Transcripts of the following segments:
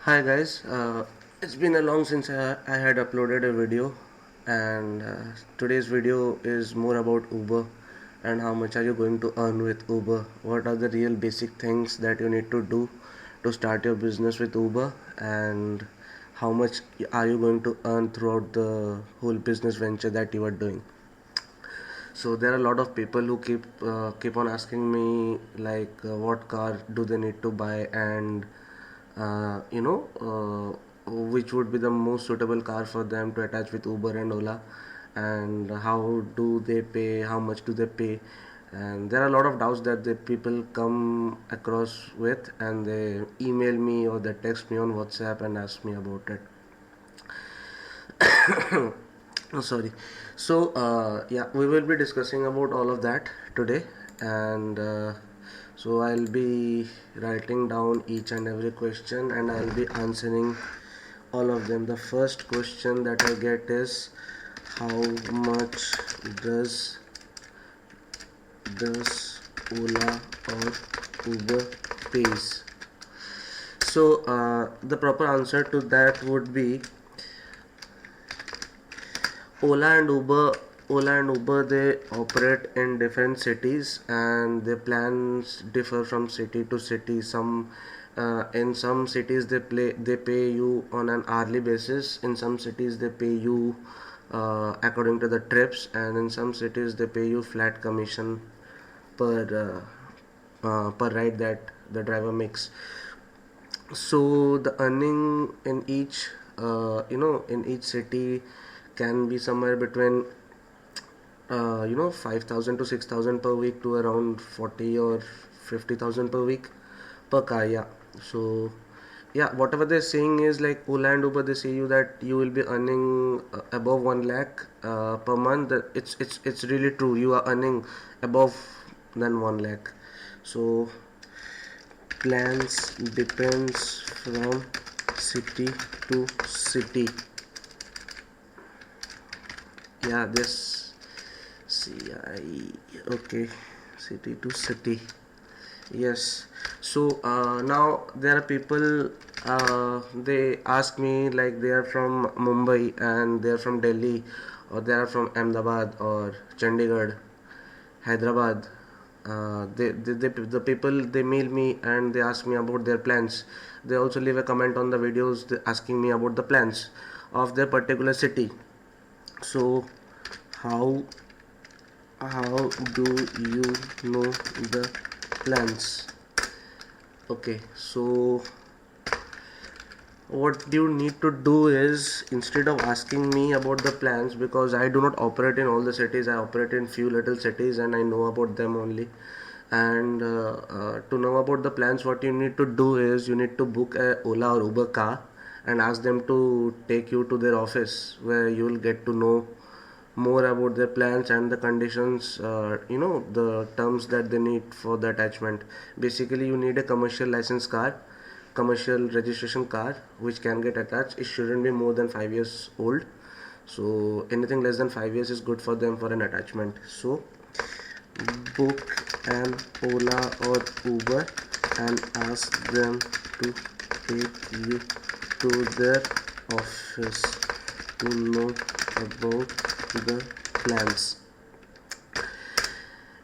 Hi guys, it's been a long since I had uploaded a video, and today's video is more about Uber and how much are you going to earn with Uber. What are the real basic things that you need to do to start your business with Uber, and how much are you going to earn throughout the whole business venture that you are doing. So there are a lot of people who keep on asking me like what car do they need to buy, and which would be the most suitable car for them to attach with Uber and Ola, and how do they pay, how much do they pay. And there are a lot of doubts that the people come across with, and they email me or they text me on WhatsApp and ask me about it. Oh, sorry. So yeah, we will be discussing about all of that today, and so I'll be writing down each and every question, and I'll be answering all of them. The first question that I get is, how much does does Ola or Uber pays? So the proper answer to that would be Ola and Uber. Ola and Uber, they operate in different cities, and their plans differ from city to city. In some cities they pay you on an hourly basis. In some cities they pay you according to the trips, and in some cities they pay you flat commission per ride that the driver makes. So the earning in each city can be somewhere between 5,000 to 6,000 per week to around 40 or 50,000 per week per car. Yeah. So yeah, whatever they're saying is like Ola and Uber, they say you that you will be earning above 1 lakh per month. It's really true. You are earning above than 1 lakh. So plans depends from city to city. Yeah, this CI, okay, city to city. Yes. So now there are people. They ask me like they are from Mumbai and they are from Delhi, or they are from Ahmedabad or Chandigarh, Hyderabad. The people, they mail me and they ask me about their plans. They also leave a comment on the videos asking me about the plans of their particular city. So how how do you know the plans? Okay, so what you need to do is, instead of asking me about the plans, because I do not operate in all the cities, I operate in few little cities and I know about them only. And to know about the plans, what you need to do is you need to book a Ola or Uber car and ask them to take you to their office, where you will get to know more about their plans and the conditions, the terms that they need for the attachment. Basically, you need a commercial license car, commercial registration car, which can get attached. It shouldn't be more than 5 years old, so anything less than 5 years is good for them for an attachment. So book an Ola or Uber and ask them to take you to their office to know about the plans.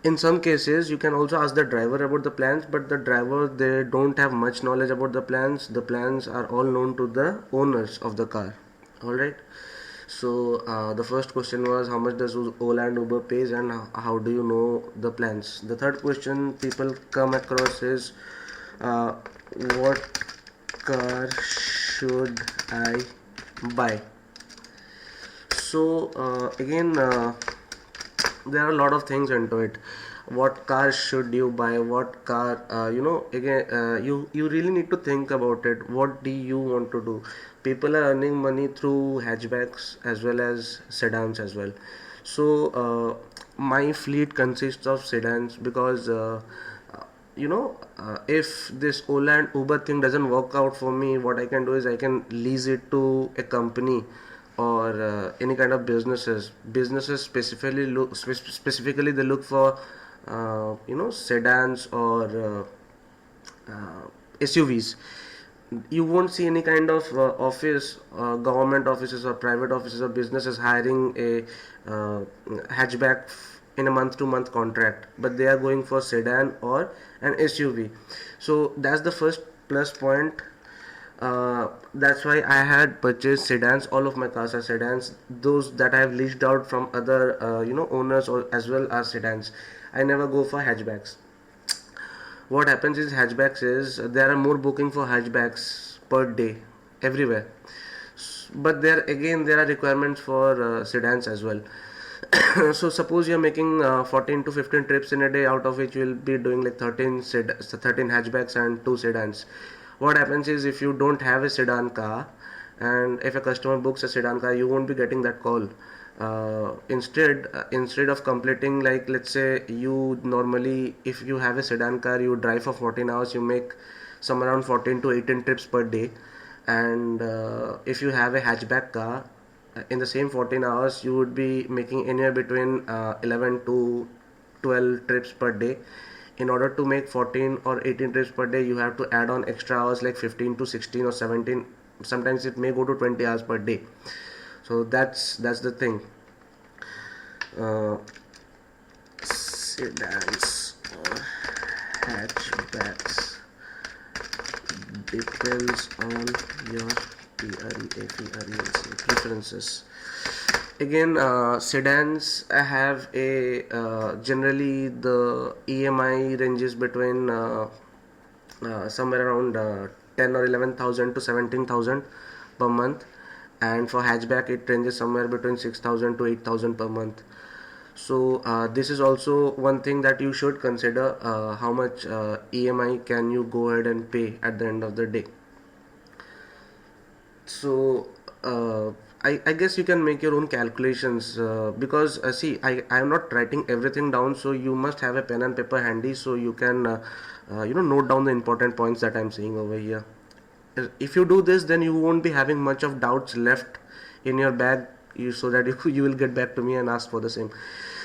In some cases you can also ask the driver about the plans, but the driver, they don't have much knowledge about the plans. The plans are all known to the owners of the car. All right. So the first question was, how much does Ola and Uber pays, and how do you know the plans? The third question people come across is, uh, what car should I buy? So again, there are a lot of things into it. What car should you buy? What car? Again, you really need to think about it. What do you want to do? People are earning money through hatchbacks as well as sedans as well. So my fleet consists of sedans, because if this Ola and Uber thing doesn't work out for me, what I can do is I can lease it to a company or any kind of businesses specifically they look for sedans or SUVs. you won't see any kind of office, government offices or private offices or businesses hiring a hatchback in a month to month contract, but they are going for sedan or an SUV. So that's the first plus point. That's why I had purchased sedans. All of my cars are sedans. Those that I have leased out from other owners or as well as sedans. I never go for hatchbacks. What happens is hatchbacks is there are more booking for hatchbacks per day everywhere, but there are requirements for sedans as well. So suppose you're making 14 to 15 trips in a day, out of which you will be doing like 13 hatchbacks and 2 sedans. What happens is if you don't have a sedan car, and if a customer books a sedan car, you won't be getting that call. Instead of completing, like let's say you normally, if you have a sedan car, you drive for 14 hours, you make some around 14 to 18 trips per day. And if you have a hatchback car, in the same 14 hours you would be making anywhere between 11 to 12 trips per day. In order to make 14 or 18 trips per day, you have to add on extra hours like 15 to 16 or 17. Sometimes it may go to 20 hours per day. So that's the thing. Sedans or hatchbacks depends on your preferences. Again, sedans have a generally the EMI ranges between somewhere around 10 or 11,000 to 17,000 per month, and for hatchback it ranges somewhere between 6,000 to 8,000 per month. So this is also one thing that you should consider, how much EMI can you go ahead and pay at the end of the day. So I guess you can make your own calculations, because see, I am not writing everything down, so you must have a pen and paper handy so you can note down the important points that I'm saying over here. If you do this, then you won't be having much of doubts left in your bag, so that you will get back to me and ask for the same.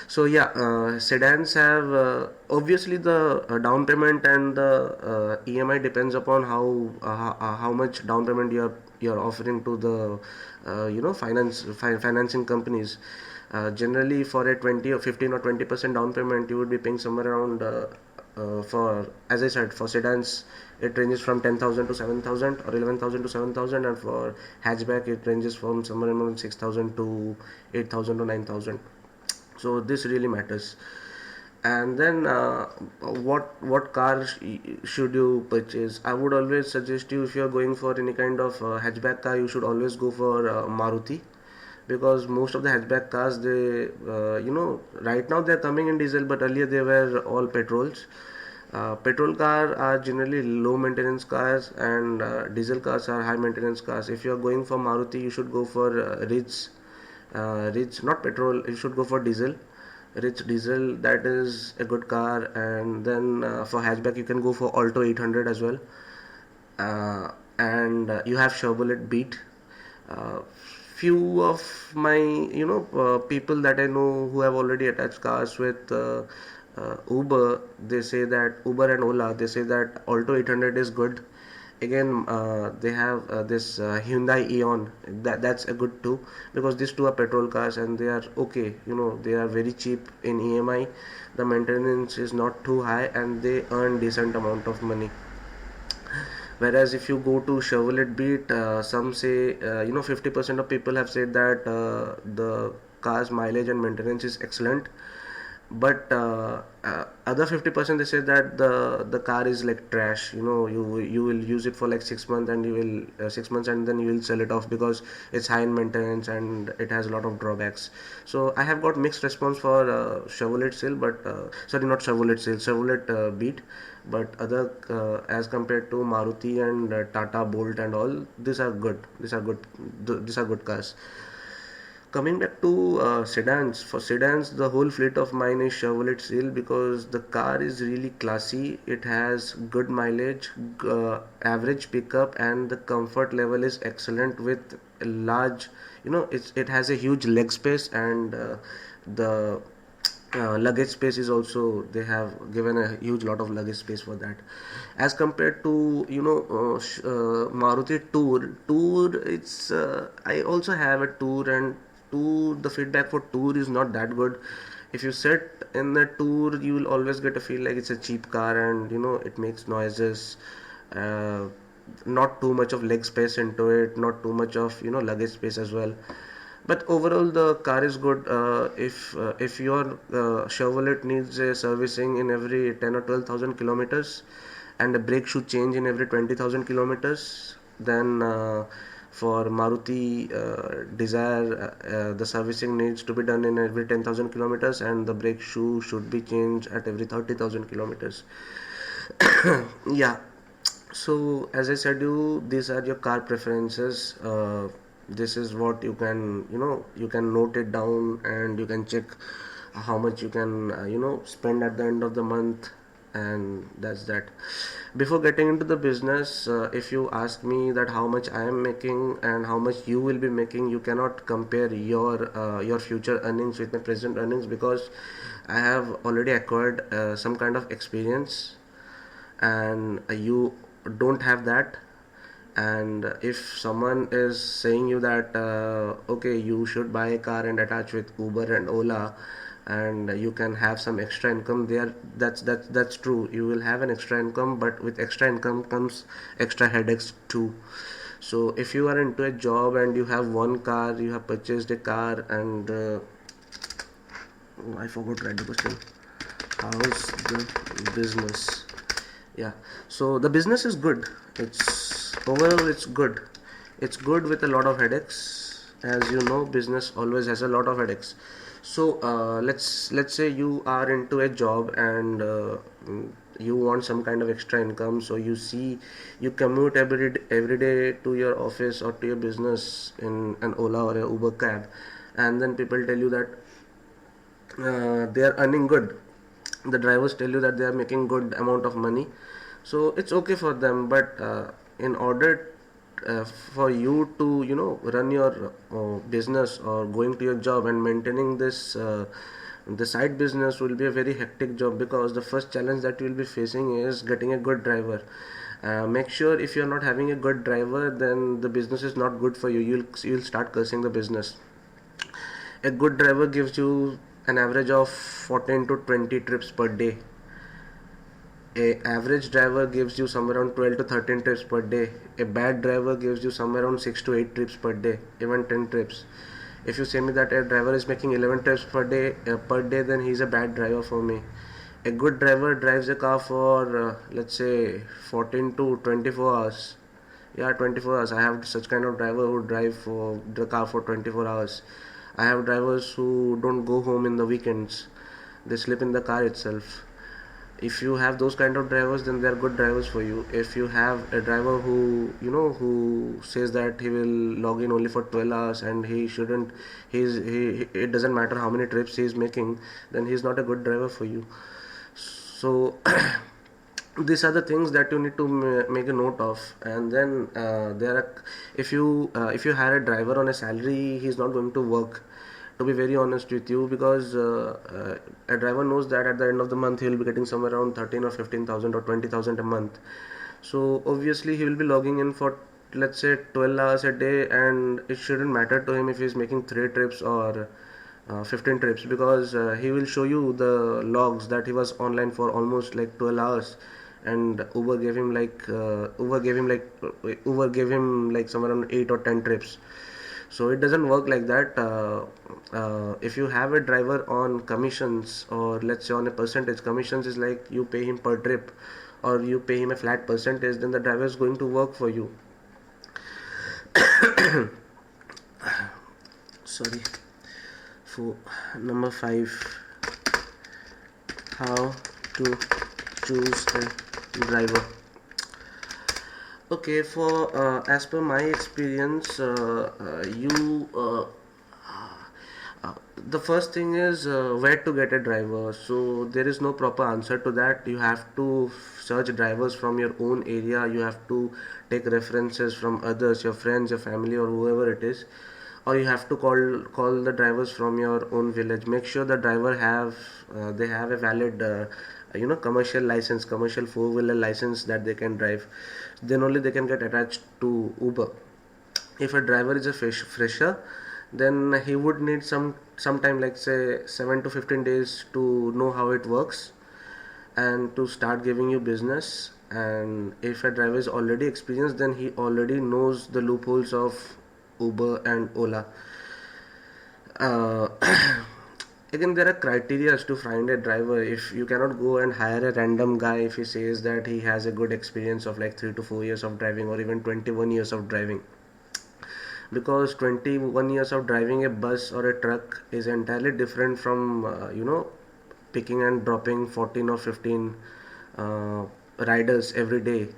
So yeah, sedans have obviously the down payment and the EMI depends upon how much down payment you're offering to the financing companies. Generally, for a 20 or 15 or 20% down payment, you would be paying somewhere around for, as I said, for sedans it ranges from 10,000 to 7,000 or 11,000 to 7,000, and for hatchback it ranges from somewhere around 6,000 to 8,000 to 9,000. So this really matters. And then what car should you purchase? I would always suggest you, if you are going for any kind of hatchback car, you should always go for Maruti, because most of the hatchback cars, they right now they're coming in diesel, but earlier they were all petrols. Petrol cars are generally low maintenance cars, and diesel cars are high maintenance cars. If you are going for Maruti, you should go for Ridge, not petrol, you should go for diesel. Ridge diesel, that is a good car. And then for hatchback you can go for Alto 800 as well. And you have Chevrolet Beat. uh, few of my people that I know who have already attached cars with Uber, they say that Uber and Ola, they say that Alto 800 is good. Again, they have this Hyundai Eon, that's a good too, because these two are petrol cars and they are okay, they are very cheap in EMI. The maintenance is not too high and they earn decent amount of money. Whereas if you go to Chevrolet Beat, some say 50% of people have said that the car's mileage and maintenance is excellent, but other 50% they say that the car is like trash. You will use it for like 6 months, and you will 6 months and then you will sell it off because it's high in maintenance and it has a lot of drawbacks. So I have got mixed response for Chevrolet Sail, but sorry, not Chevrolet Sail, Chevrolet Beat. But other as compared to Maruti and Tata Bolt and all, these are good, these are good cars. Coming back to sedans, for sedans, the whole fleet of mine is Chevrolet Sail, because the car is really classy. It has good mileage, average pickup, and the comfort level is excellent with a large, it has a huge leg space, and the Luggage space is also, they have given a huge lot of luggage space for that, as compared to Maruti Tour. It's I also have a Tour, and Tour, the feedback for Tour is not that good. If you sit in the Tour, you will always get a feel like it's a cheap car, and it makes noises. uh, Not too much of leg space into it, not too much of luggage space as well. But overall, the car is good. If your Chevrolet needs a servicing in every 10 or 12,000 kilometers, and a brake should change in every 20,000 kilometers, then for Maruti Desire, the servicing needs to be done in every 10,000 kilometers, and the brake shoe should be changed at every 30,000 kilometers. Yeah. So as I said, these are your car preferences. This is what you can, you can note it down, and you can check how much you can, spend at the end of the month, and that's that. Before getting into the business, if you ask me that how much I am making and how much you will be making, you cannot compare your future earnings with my present earnings, because I have already acquired some kind of experience, and you don't have that. And if someone is saying you that okay, you should buy a car and attach with Uber and Ola, and you can have some extra income there, that's true. You will have an extra income, but with extra income comes extra headaches too. So if you are into a job and you have one car, you have purchased a car, and I forgot to write the question. How's the business? Yeah, so the business is good. It's overall, it's good. It's good with a lot of headaches. As you know, business always has a lot of headaches. So let's say you are into a job, and you want some kind of extra income. So you commute every day to your office or to your business in an Ola or a Uber cab, and then people tell you that they are earning good. The drivers tell you that they are making good amount of money, so it's okay for them. But in order for you to run your business, or going to your job and maintaining this the side business, will be a very hectic job, because the first challenge that you will be facing is getting a good driver. Make sure, if you're not having a good driver, then the business is not good for you. You'll start cursing the business. A good driver gives you an average of 14 to 20 trips per day. A average driver gives you somewhere around 12 to 13 trips per day. A bad driver gives you somewhere around 6 to 8 trips per day, even 10 trips. If you say me that a driver is making 11 trips per day, then he's a bad driver for me. A good driver drives a car for let's say 14 to 24 hours. Yeah, 24 hours. I have such kind of driver who drive for the car for 24 hours. I have drivers who don't go home in the weekends. They sleep in the car itself. If you have those kind of drivers, then they are good drivers for you. If you have a driver who says that he will log in only for 12 hours, and he shouldn't, it doesn't matter how many trips he is making, then he's not a good driver for you. So these are the things that you need to make a note of. And then there are, if you hire a driver on a salary, he's not going to work, to be very honest with you, because a driver knows that at the end of the month he will be getting somewhere around 13 or 15,000 or 20,000 a month. So obviously he will be logging in for, let's say, 12 hours a day, and it shouldn't matter to him if he's making 3 trips or 15 trips, because he will show you the logs that he was online for almost like 12 hours, and Uber gave him like somewhere around 8 or 10 trips. So it doesn't work like that. If you have a driver on commissions, or let's say on a percentage, commissions is like you pay him per trip, or you pay him a flat percentage, then the driver is going to work for you. Sorry. For number 5, how to choose a driver. Okay, for as per my experience, you the first thing is where to get a driver. So there is no proper answer to that. You have to search drivers from your own area. You have to take references from others, your friends, your family, or whoever it is. or you have to call the drivers from your own village. Make sure the driver have they have a valid commercial license, commercial four-wheeler license that they can drive. Then only they can get attached to Uber. If a driver is a fresher, then he would need some time, like say 7 to 15 days to know how it works and to start giving you business. And if a driver is already experienced, then he already knows the loopholes of Uber and Ola. uh, Again, there are criteria to find a driver. If you cannot go and hire a random guy if he says that he has a good experience of like 3 to 4 years of driving, or even 21 years of driving, because 21 years of driving a bus or a truck is entirely different from picking and dropping 14 or 15 riders every day,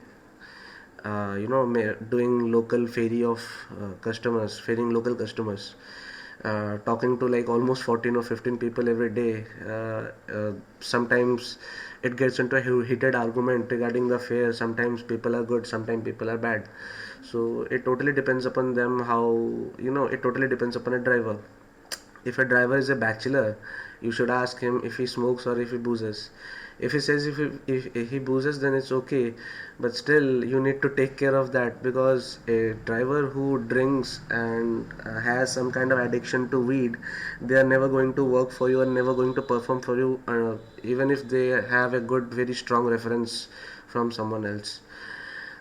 doing local ferry of customers, ferrying local customers, talking to like almost 14 or 15 people every day. Sometimes it gets into a heated argument regarding the fare. Sometimes people are good, sometimes people are bad. So it totally depends upon them, how, it totally depends upon a driver. If a driver is a bachelor, you should ask him if he smokes or if he boozes. If he says if he boozes, then it's okay, but still you need to take care of that, because a driver who drinks and has some kind of addiction to weed, they are never going to work for you and never going to perform for you, even if they have a good, very strong reference from someone else.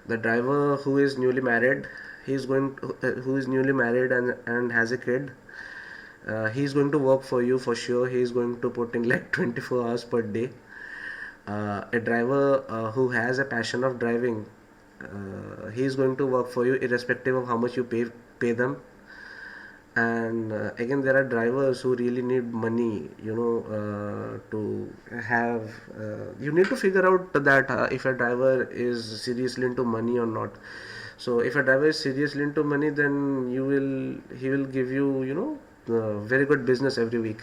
The driver who is newly married, who is newly married and has a kid, he's going to work for you for sure. He's going to put in like 24 hours per day. A driver who has a passion of driving, he's going to work for you irrespective of how much you pay them. And again, there are drivers who really need money, to have. You need to figure out that if a driver is seriously into money or not. So if a driver is seriously into money, then he will give you, very good business every week.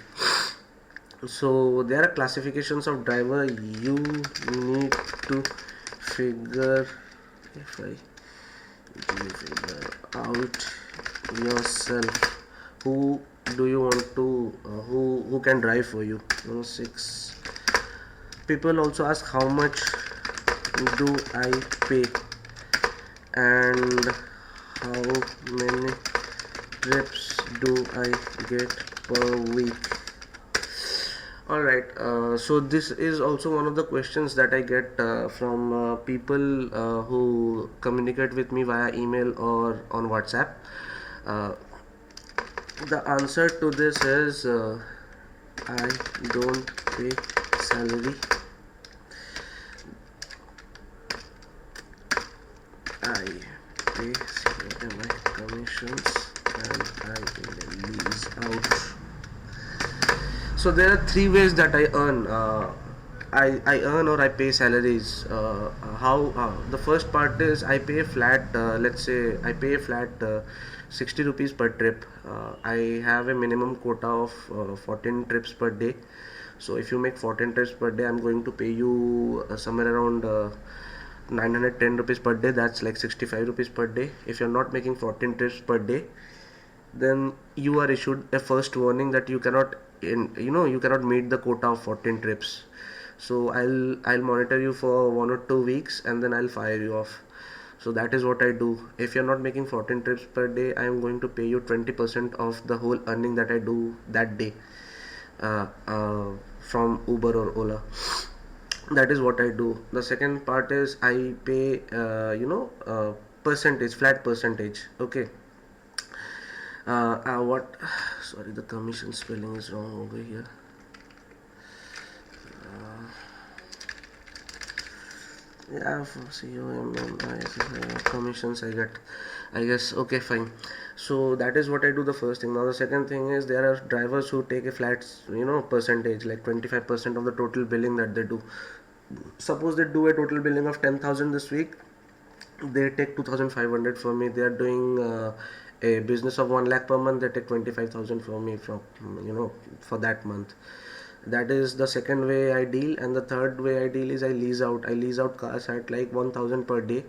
So there are classifications of driver. You need to figure if I you figure out yourself, who do you want to who can drive for you. 6 people also ask how much do I pay and how many trips do I get per week. Alright, so this is also one of the questions that I get from people who communicate with me via email or on WhatsApp. Uh, the answer to this is I don't pay salary. I pay my commissions and I lease out. So there are 3 ways that I earn. I earn or I pay salaries. How The first part is I pay flat. Let's say I pay flat 60 rupees per trip. I have a minimum quota of 14 trips per day. So if you make 14 trips per day, I'm going to pay you somewhere around 910 rupees per day. That's like 65 rupees per day. If you're not making 14 trips per day, then you are issued a first warning that you cannot you cannot meet the quota of 14 trips. So I'll monitor you for 1 or 2 weeks and then I'll fire you off. So that is what I do. If you're not making 14 trips per day, I am going to pay you 20% of the whole earning that I do that day, uh, uh, from Uber or Ola. That is what I do. The second part is I pay percentage, flat percentage. Okay. What Sorry, the commission spelling is wrong over here. Yeah, for commissions I get, I guess. Okay, fine. So that is what I do, the first thing. Now the second thing is there are drivers who take a flat percentage, like 25% of the total billing that they do. Suppose they do a total billing of 10,000 this week, they take 2,500 for me. They are doing a business of 1 lakh per month, they take 25,000 for me from for that month. That is the second way I deal. And the third way I deal is I lease out cars at like 1,000 per day.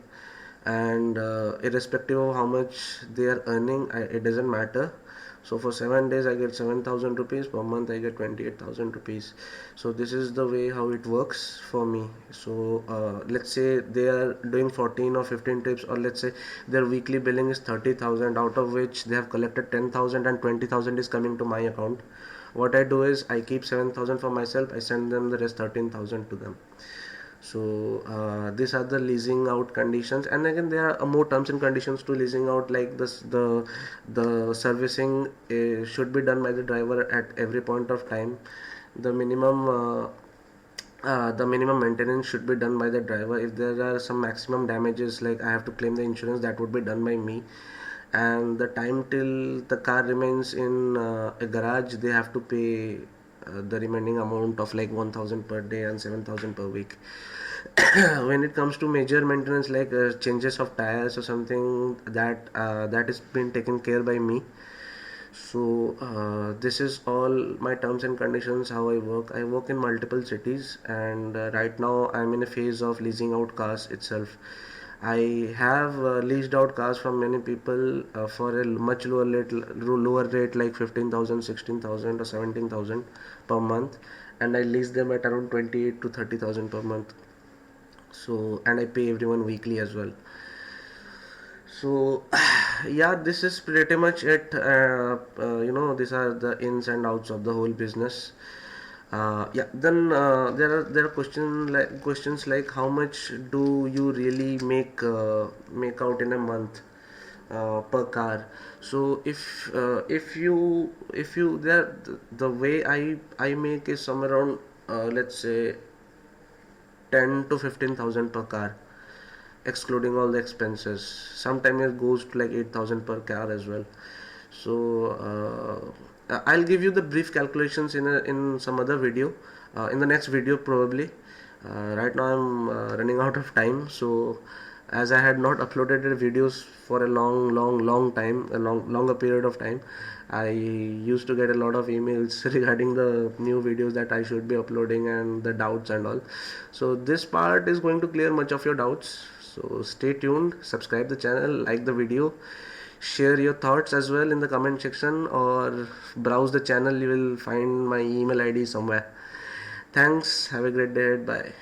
And irrespective of how much they are earning, it doesn't matter. So for 7 days I get 7,000 rupees, per month I get 28,000 rupees. So this is the way how it works for me. So let's say they are doing 14 or 15 trips, or let's say their weekly billing is 30,000, out of which they have collected 10,000 and 20,000 is coming to my account. What I do is I keep 7,000 for myself, I send them the rest 13,000 to them. So these are the leasing out conditions, and again there are more terms and conditions to leasing out, like this the servicing should be done by the driver at every point of time. The minimum the minimum maintenance should be done by the driver. If there are some maximum damages, like I have to claim the insurance, that would be done by me. And the time till the car remains in a garage, they have to pay the remaining amount of like 1,000 per day and 7,000 per week. When it comes to major maintenance, like changes of tires or something, that is been taken care by me. So this is all my terms and conditions, how I work. I work in multiple cities, and right now I'm in a phase of leasing out cars itself. I have leased out cars from many people for a much lower rate, like 15,000, 16,000, or 17,000 per month, and I lease them at around 28 to 30,000 per month. So, and I pay everyone weekly as well. So yeah, this is pretty much it. These are the ins and outs of the whole business. Yeah, then there are questions like how much do you really make out in a month per car. So if you the way I make is somewhere around let's say 10 to 15,000 per car, excluding all the expenses. Sometimes it goes to like 8,000 per car as well. So I'll give you the brief calculations in some other video, in the next video probably. Right now I'm running out of time, so as I had not uploaded videos for a long time, a longer period of time, I used to get a lot of emails regarding the new videos that I should be uploading and the doubts and all. So this part is going to clear much of your doubts. So stay tuned, subscribe the channel, like the video, share your thoughts as well in the comment section, or browse the channel, you will find my email ID somewhere. Thanks, have a great day, bye.